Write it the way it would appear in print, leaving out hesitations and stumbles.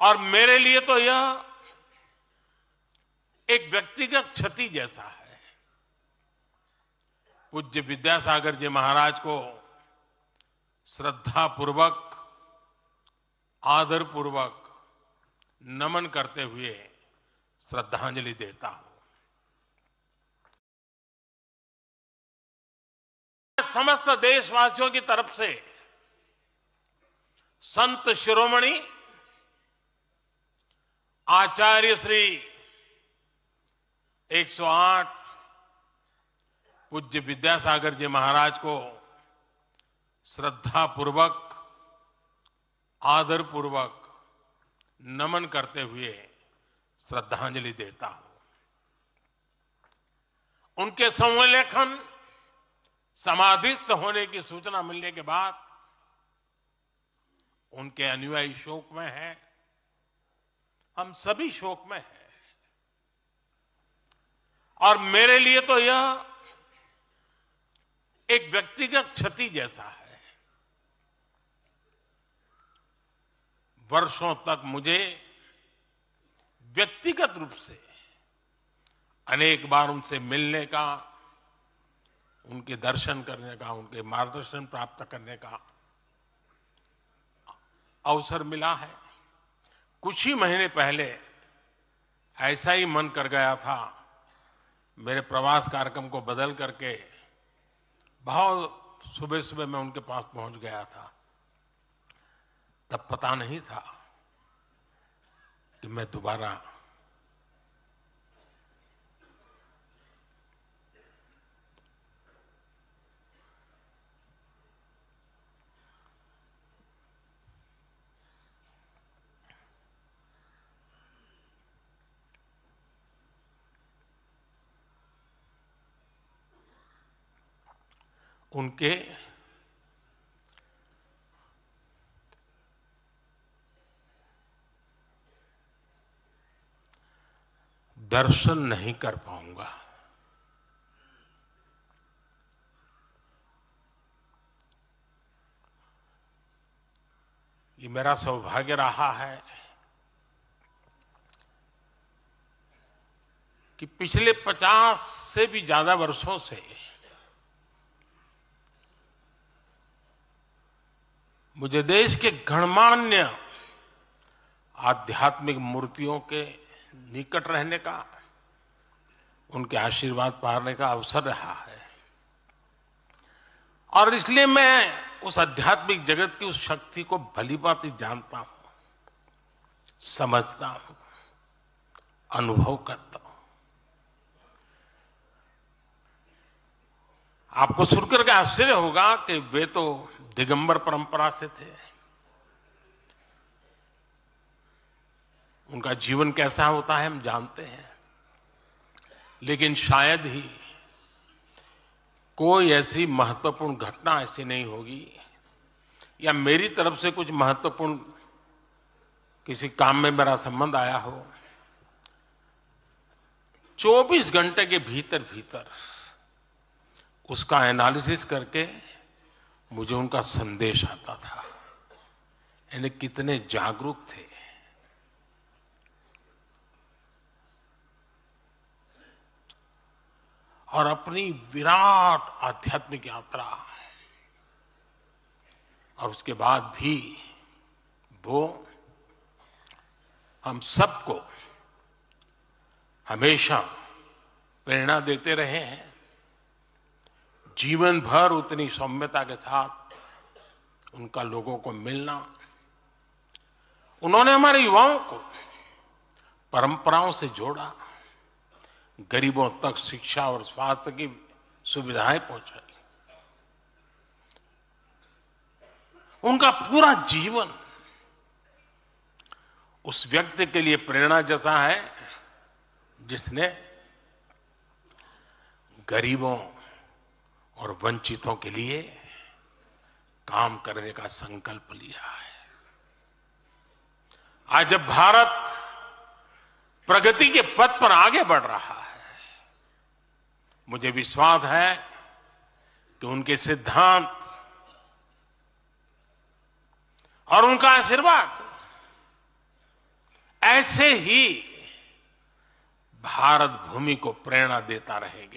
और मेरे लिए तो यह एक व्यक्तिगत क्षति जैसा है। पूज्य विद्यासागर जी महाराज को श्रद्धापूर्वक, आदरपूर्वक नमन करते हुए श्रद्धांजलि देता हूं। समस्त देशवासियों की तरफ से संत शिरोमणि आचार्य श्री 108 पूज्य विद्यासागर जी महाराज को श्रद्धापूर्वक, आदरपूर्वक नमन करते हुए श्रद्धांजलि देता हूं। उनके संलेखन समाधिस्थ होने की सूचना मिलने के बाद उनके अनुयायी शोक में हैं, हम सभी शोक में हैं। और मेरे लिए तो यह एक व्यक्तिगत क्षति जैसा है। वर्षों तक मुझे व्यक्तिगत रूप से अनेक बार उनसे मिलने का, उनके दर्शन करने का, उनके मार्गदर्शन प्राप्त करने का अवसर मिला है। कुछ ही महीने पहले ऐसा ही मन कर गया था, मेरे प्रवास कार्यक्रम को बदल करके बहुत सुबह सुबह मैं उनके पास पहुंच गया था। तब पता नहीं था कि मैं दोबारा उनके दर्शन नहीं कर पाऊंगा। ये मेरा सौभाग्य रहा है कि पिछले 50 से भी ज्यादा वर्षों से मुझे देश के गणमान्य आध्यात्मिक मूर्तियों के निकट रहने का, उनके आशीर्वाद पाने का अवसर रहा है। और इसलिए मैं उस आध्यात्मिक जगत की उस शक्ति को भलीभांति जानता हूं, समझता हूं, अनुभव करता हूं। आपको सुनकर के आश्चर्य होगा कि वे तो दिगंबर परंपरा से थे। उनका जीवन कैसा होता है हम जानते हैं, लेकिन शायद ही कोई ऐसी महत्वपूर्ण घटना ऐसी नहीं होगी या मेरी तरफ से कुछ महत्वपूर्ण किसी काम में मेरा संबंध आया हो, 24 घंटे के भीतर भीतर उसका एनालिसिस करके मुझे उनका संदेश आता था। यानी कितने जागरूक थे। और अपनी विराट आध्यात्मिक यात्रा और उसके बाद भी वो हम सबको हमेशा प्रेरणा देते रहे हैं। जीवन भर उतनी सौम्यता के साथ उनका लोगों को मिलना, उन्होंने हमारे युवाओं को परंपराओं से जोड़ा, गरीबों तक शिक्षा और स्वास्थ्य की सुविधाएं पहुंचाई। उनका पूरा जीवन उस व्यक्ति के लिए प्रेरणा जैसा है जिसने गरीबों और वंचितों के लिए काम करने का संकल्प लिया है। आज जब भारत प्रगति के पथ पर आगे बढ़ रहा है, मुझे विश्वास है कि उनके सिद्धांत और उनका आशीर्वाद ऐसे ही भारत भूमि को प्रेरणा देता रहेंगे।